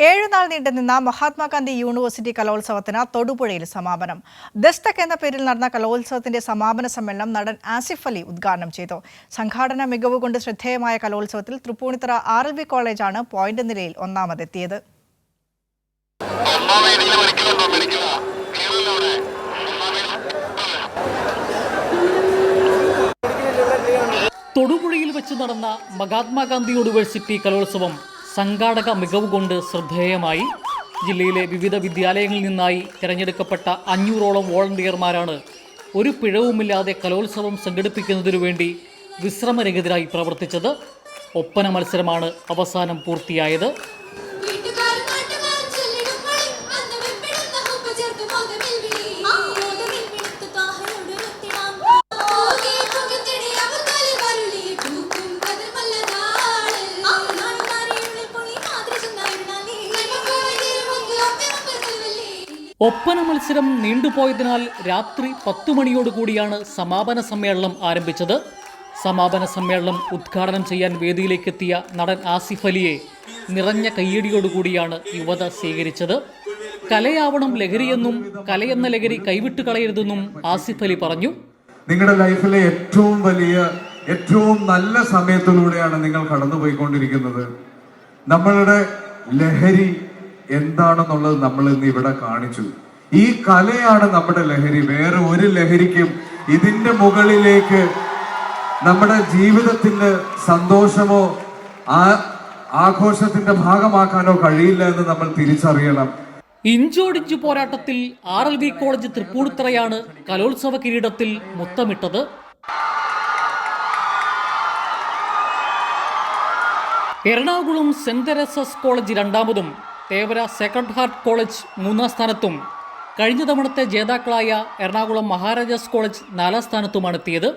7 നാൾ നീണ്ടുനിന്ന മഹാത്മാഗാന്ധി യൂണിവേഴ്സിറ്റി കലോത്സവത്തിന് തൊടുപുഴയിൽ സമാപനം. ദസ്തക് എന്ന പേരിൽ നടന്ന കലോത്സവത്തിന്റെ സമാപന സമ്മേളനം നടൻ ആസിഫ് അലി ഉദ്ഘാടനം ചെയ്തു. സംഘാടന മികവ് കൊണ്ട് ശ്രദ്ധേയമായ കലോത്സവത്തിൽ തൃപ്പൂണിത്തുറ RLB കോളേജാണ് പോയിന്റ് നിലയിൽ ഒന്നാമതെത്തിയത്. തൊടുപുഴയിൽ വെച്ച് നടന്ന മഹാത്മാഗാന്ധി യൂണിവേഴ്സിറ്റി കലോത്സവം സംഘാടക മികവ് കൊണ്ട് ശ്രദ്ധേയമായി. ജില്ലയിലെ വിവിധ വിദ്യാലയങ്ങളിൽ നിന്നായി തിരഞ്ഞെടുക്കപ്പെട്ട 500ഓളം വോളണ്ടിയർമാരാണ് ഒരു പിഴവുമില്ലാതെ കലോത്സവം സംഘടിപ്പിക്കുന്നതിനു വേണ്ടി വിശ്രമരഹിതരായി പ്രവർത്തിച്ചത്. ഒപ്പന മത്സരമാണ് അവസാനം പൂർത്തിയായത്. ഒപ്പന മത്സരം നീണ്ടുപോയതിനാൽ രാത്രി 10 മണിയോടുകൂടിയാണ് സമാപന സമ്മേളനം ആരംഭിച്ചത്. സമാപന സമ്മേളനം ഉദ്ഘാടനം ചെയ്യാൻ വേദിയിലേക്കെത്തിയ നടൻ ആസിഫ് അലിയെ നിറഞ്ഞ കയ്യടിയോടുകൂടിയാണ് യുവത സ്വീകരിച്ചത്. കലയാവണം ലഹരിയെന്നും കലയെന്ന ലഹരി കൈവിട്ട് കളയരുതെന്നും ആസിഫ് അലി പറഞ്ഞു. നിങ്ങളുടെ ലൈഫിലെ ഏറ്റവും നല്ല സമയത്തിലൂടെയാണ് നിങ്ങൾ കടന്നുപോയിക്കൊണ്ടിരിക്കുന്നത്. നമ്മളുടെ ലഹരി എന്താണെന്നുള്ളത് നമ്മൾ ഇന്ന് ഇവിടെ കാണിച്ചു. ഈ കലയാണ് നമ്മുടെ ലഹരി. വേറെ ഒരു ലഹരിക്കും ഇതിന്റെ മുകളിലേക്ക് നമ്മുടെ ജീവിതത്തിന്റെ സന്തോഷമോ ആഘോഷത്തിന്റെ ഭാഗമാക്കാനോ കഴിയില്ല എന്ന് നമ്മൾ തിരിച്ചറിയണം. ഇഞ്ചോടിഞ്ചു പോരാട്ടത്തിൽ RLB കോളേജ് തൃപ്പൂണിത്തുറയാണ് കലോത്സവ കിരീടത്തിൽ മുത്തമിട്ടത്. എറണാകുളം സെന്റ് തെരേസസ് കോളേജ് 2ാമതും തേവര സേക്രഡ് ഹാർട്ട് കോളേജ് 3ാം സ്ഥാനത്തും കഴിഞ്ഞ തവണത്തെ ജേതാക്കളായ എറണാകുളം മഹാരാജാസ് കോളേജ് 4ാം സ്ഥാനത്തുമാണ് എത്തിയത്.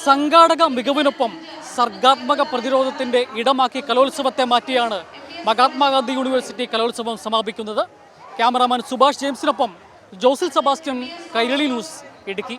സംഘാടക മികവിനൊപ്പം സർഗാത്മക പ്രതിരോധത്തിന്റെ ഇടമാക്കി കലോത്സവത്തെ മാറ്റിയാണ് മഹാത്മാഗാന്ധി യൂണിവേഴ്സിറ്റി കലോത്സവം സമാപിക്കുന്നത്. ക്യാമറാമാൻ സുഭാഷ് ജെയിംസിനൊപ്പം ജോസിൽ സെബാസ്റ്റ്യൻ, കൈരളി ന്യൂസ്, ഇടുക്കി.